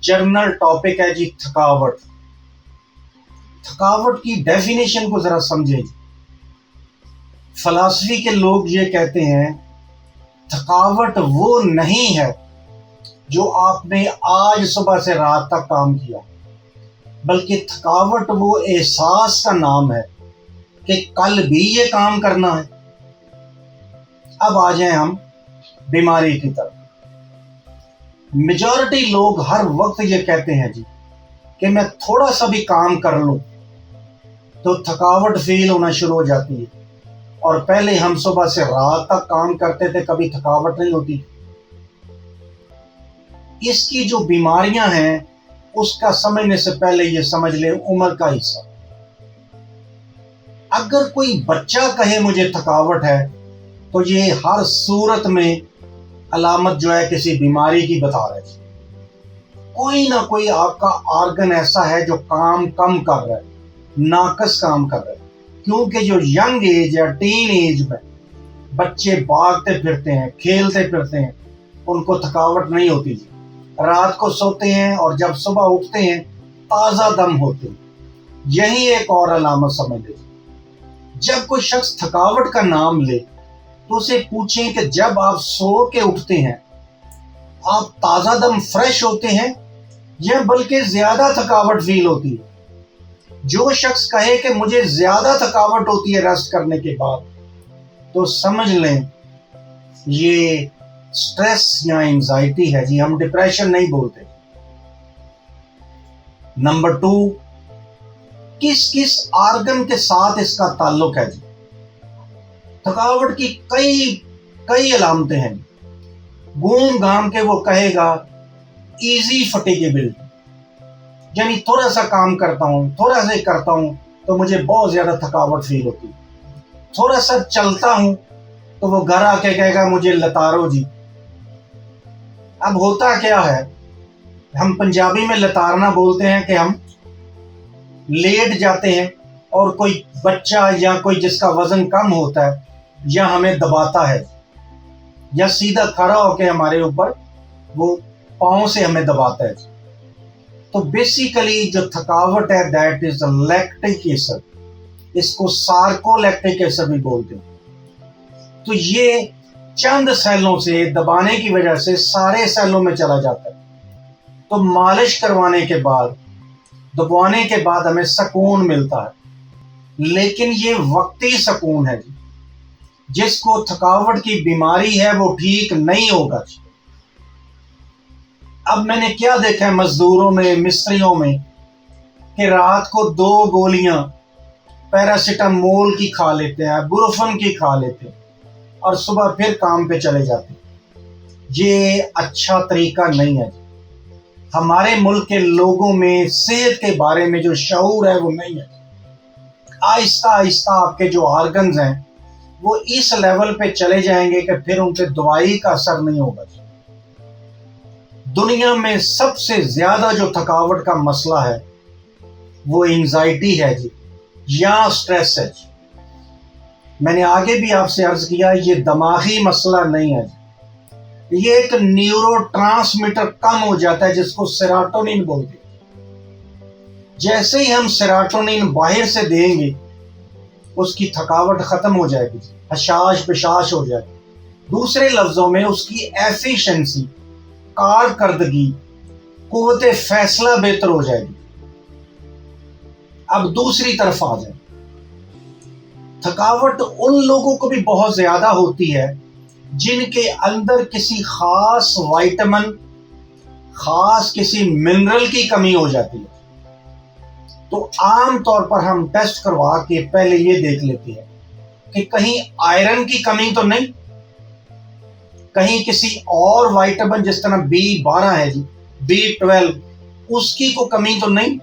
General topic ہے جی تھکاوٹ۔ تھکاوٹ کی ڈیفینیشن کو ذرا سمجھیں جی۔ فلسفی کے لوگ یہ کہتے ہیں تھکاوٹ وہ نہیں ہے جو آپ نے آج صبح سے رات تک کام کیا، بلکہ تھکاوٹ وہ احساس کا نام ہے کہ کل بھی یہ کام کرنا ہے۔ اب آ جائیں ہم بیماری کی طرف۔ میجورٹی لوگ ہر وقت یہ کہتے ہیں جی کہ میں تھوڑا سا بھی کام کر لوں تو تھکاوٹ فیل ہونا شروع ہو جاتی ہے، اور پہلے ہم صبح سے رات تک کام کرتے تھے، کبھی تھکاوٹ نہیں ہوتی۔ اس کی جو بیماریاں ہیں اس کا سمجھنے سے پہلے یہ سمجھ لیں عمر کا حصہ۔ اگر کوئی بچہ کہے مجھے تھکاوٹ ہے تو یہ ہر صورت میں علامت جو ہے کسی بیماری کی بتا رہا ہے۔ کوئی نہ کوئی آپ کا آرگن ایسا ہے جو کام کم کر رہا ہے، ناقص کام کر رہا ہے، کیونکہ جو ینگ ایج یا ٹین ایج میں بچے بھاگتے پھرتے ہیں، کھیلتے پھرتے ہیں، ان کو تھکاوٹ نہیں ہوتی، رات کو سوتے ہیں اور جب صبح اٹھتے ہیں تازہ دم ہوتے ہیں۔ یہی ایک اور علامت سمجھ لیجیے۔ جب کوئی شخص تھکاوٹ کا نام لے تو اسے پوچھیں کہ جب آپ سو کے اٹھتے ہیں آپ تازہ دم فریش ہوتے ہیں یا بلکہ زیادہ تھکاوٹ فیل ہوتی ہے؟ جو شخص کہے کہ مجھے زیادہ تھکاوٹ ہوتی ہے ریسٹ کرنے کے بعد تو سمجھ لیں یہ سٹریس یا انزائٹی ہے جی، ہم ڈپریشن نہیں بولتے۔ نمبر 2، کس کس آرگن کے ساتھ اس کا تعلق ہے جی؟ تھکاوٹ کی کئی علامتیں ہیں۔ گھوم گھام کے وہ کہے گا ایزی فٹیگیبلٹی، یعنی تھوڑا سا کام کرتا ہوں، تھوڑا سا کرتا ہوں تو مجھے بہت زیادہ تھکاوٹ فیل ہوتی ہے۔ تھوڑا سا چلتا ہوں تو وہ گھر آ کے کہے گا مجھے لتارو جی۔ اب ہوتا کیا ہے، ہم پنجابی میں لتارنا بولتے ہیں کہ ہم لیٹ جاتے ہیں اور کوئی بچہ یا کوئی جس کا وزن کم ہوتا ہے یا ہمیں دباتا ہے یا سیدھا کھڑا ہو کے ہمارے اوپر وہ پاؤں سے ہمیں دباتا ہے۔ تو بیسیکلی جو تھکاوٹ ہے دیٹ از لیکٹک ایسڈ، اس کو سارکولیکٹک ایسڈ بھی بولتے ہیں۔ تو یہ چند سیلوں سے دبانے کی وجہ سے سارے سیلوں میں چلا جاتا ہے۔ تو مالش کروانے کے بعد، دبوانے کے بعد ہمیں سکون ملتا ہے، لیکن یہ وقتی سکون ہے جی۔ جس کو تھکاوٹ کی بیماری ہے وہ ٹھیک نہیں ہوگا جی۔ اب میں نے کیا دیکھا ہے مزدوروں میں، مستریوں میں، کہ رات کو 2 گولیاں پیراسیٹامول کی کھا لیتے ہیں، بروفن کی کھا لیتے ہیں اور صبح پھر کام پہ چلے جاتے ہیں۔ یہ اچھا طریقہ نہیں ہے جی۔ ہمارے ملک کے لوگوں میں صحت کے بارے میں جو شعور ہے وہ نہیں ہے۔ آہستہ آہستہ آپ کے جو آرگنز ہیں وہ اس لیول پہ چلے جائیں گے کہ پھر ان پہ دوائی کا اثر نہیں ہوگا جی۔ دنیا میں سب سے زیادہ جو تھکاوٹ کا مسئلہ ہے وہ انزائٹی ہے جی، یا سٹریس ہے جی۔ میں نے آگے بھی آپ سے عرض کیا یہ دماغی مسئلہ نہیں ہے جی، یہ ایک نیورو ٹرانسمیٹر کم ہو جاتا ہے جس کو سیروٹونین بولتے ہیں۔ جیسے ہی ہم سیروٹونین باہر سے دیں گے اس کی تھکاوٹ ختم ہو جائے گی، حشاش بشاش ہو جائے گی۔ دوسرے لفظوں میں اس کی ایفیشنسی، کارکردگی، قوت فیصلہ بہتر ہو جائے گی۔ اب دوسری طرف آ جائیں، تھکاوٹ ان لوگوں کو بھی بہت زیادہ ہوتی ہے جن کے اندر کسی خاص وائٹامن، خاص کسی منرل کی کمی ہو جاتی ہے۔ تو عام طور پر ہم ٹیسٹ کروا کے پہلے یہ دیکھ لیتے ہیں کہ کہیں آئرن کی کمی تو نہیں، کہیں کسی اور وائٹامن جس طرح B12 ہے جی، B12 اس کی کوئی کمی تو نہیں،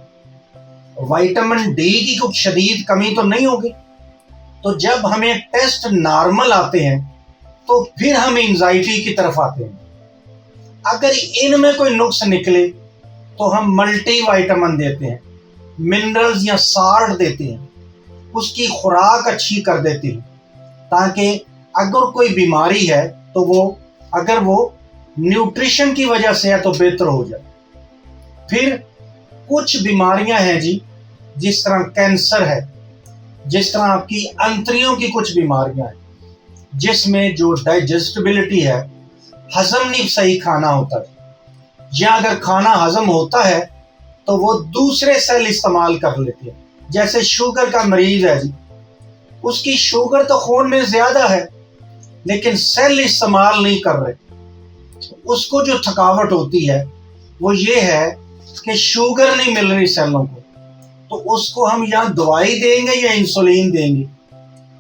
وائٹامن ڈی کی کوئی شدید کمی تو نہیں ہوگی۔ تو جب ہمیں ٹیسٹ نارمل آتے ہیں تو پھر ہم انزائٹی کی طرف آتے ہیں۔ اگر ان میں کوئی نقص نکلے تو ہم ملٹی وائٹامن دیتے ہیں، منرلز یا سالٹ دیتے ہیں، اس کی خوراک اچھی کر دیتے ہیں تاکہ اگر کوئی بیماری ہے تو اگر وہ نیوٹریشن کی وجہ سے ہے تو بہتر ہو جائے۔ پھر کچھ بیماریاں ہیں جی، جس طرح کینسر ہے، جس طرح آپ کی انتریوں کی کچھ بیماریاں ہیں، جس میں جو ڈائجسٹیبلٹی ہے، ہضم نہیں صحیح کھانا ہوتا ہے، یا اگر کھانا ہضم ہوتا ہے تو وہ دوسرے سیل استعمال کر لیتے ہیں۔ جیسے شوگر کا مریض ہے جی، اس کی شوگر تو خون میں زیادہ ہے لیکن سیل استعمال نہیں کر رہے، اس کو جو تھکاوٹ ہوتی ہے وہ یہ ہے کہ شوگر نہیں مل رہی سیلوں کو، تو اس کو ہم یا دوائی دیں گے یا انسولین دیں گے،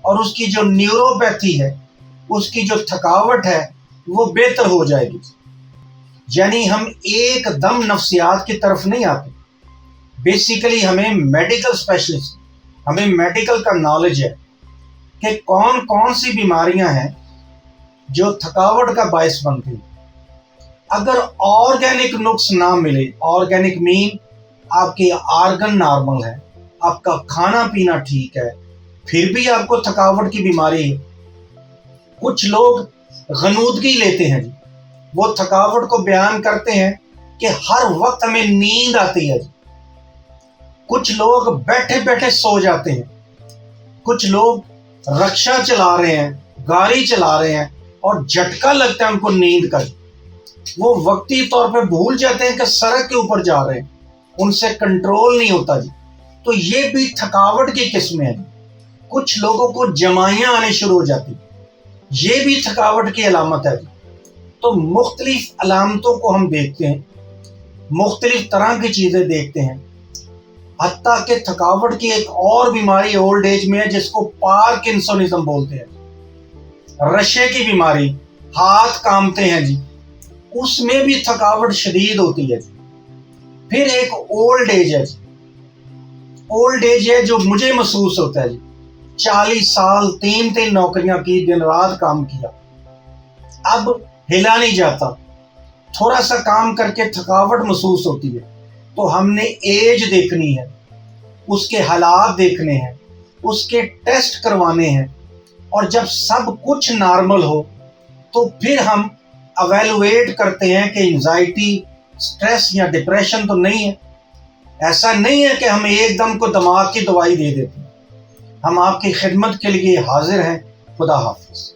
اور اس کی جو نیوروپیتھی ہے، اس کی جو تھکاوٹ ہے وہ بہتر ہو جائے گی۔ یعنی ہم ایک دم نفسیات کی طرف نہیں آتے، بیسیکلی ہمیں میڈیکل اسپیشلسٹ، ہمیں میڈیکل کا نالج ہے کہ کون کون سی بیماریاں ہیں جو تھکاوٹ کا باعث بنتی ہیں۔ اگر آرگینک نقص نہ ملے، آرگینک مین آپ کے آرگن نارمل ہے، آپ کا کھانا پینا ٹھیک ہے، پھر بھی آپ کو تھکاوٹ کی بیماری ہے۔ کچھ لوگ غنودگی لیتے ہیں جی، وہ تھکاوٹ کو بیان کرتے ہیں کہ ہر وقت ہمیں نیند آتی ہے جی۔ کچھ لوگ بیٹھے بیٹھے سو جاتے ہیں، کچھ لوگ رکشہ چلا رہے ہیں، گاڑی چلا رہے ہیں اور جھٹکا لگتا ہے ان کو نیند کا، وہ وقتی طور پہ بھول جاتے ہیں کہ سڑک کے اوپر جا رہے ہیں، ان سے کنٹرول نہیں ہوتا جی۔ تو یہ بھی تھکاوٹ کی قسمیں ہیں۔ کچھ لوگوں کو جمائیاں آنے شروع ہو جاتی، یہ بھی تھکاوٹ کی علامت ہے جی۔ تو مختلف علامتوں کو ہم دیکھتے ہیں، مختلف طرح کی چیزیں دیکھتے ہیں، حتیٰ کہ تھکاوٹ کی ایک اور بیماری اولڈ ایج میں ہے جس کو پارکنسونزم بولتے ہیں، رشے کی بیماری، ہاتھ کامتے ہیں جی، اس میں بھی تھکاوٹ شدید ہوتی ہے جی۔ پھر ایک اولڈ ایج ہے جی، اولڈ ایج ہے جو مجھے محسوس ہوتا ہے جی، 40 سال 3 نوکریاں کی، دن رات کام کیا، اب ہلا نہیں جاتا، تھوڑا سا کام کر کے تھکاوٹ محسوس ہوتی ہے، تو ہم نے ایج دیکھنی ہے، اس کے حالات دیکھنے ہیں، اس کے ٹیسٹ کروانے ہیں، اور جب سب کچھ نارمل ہو تو پھر ہم ایویلویٹ کرتے ہیں کہ انزائٹی، سٹریس یا ڈپریشن تو نہیں ہے۔ ایسا نہیں ہے کہ ہم ایک دم کو دماغ کی دوائی دے دیتے ہیں۔ ہم آپ کی خدمت کے لیے حاضر ہیں۔ خدا حافظ۔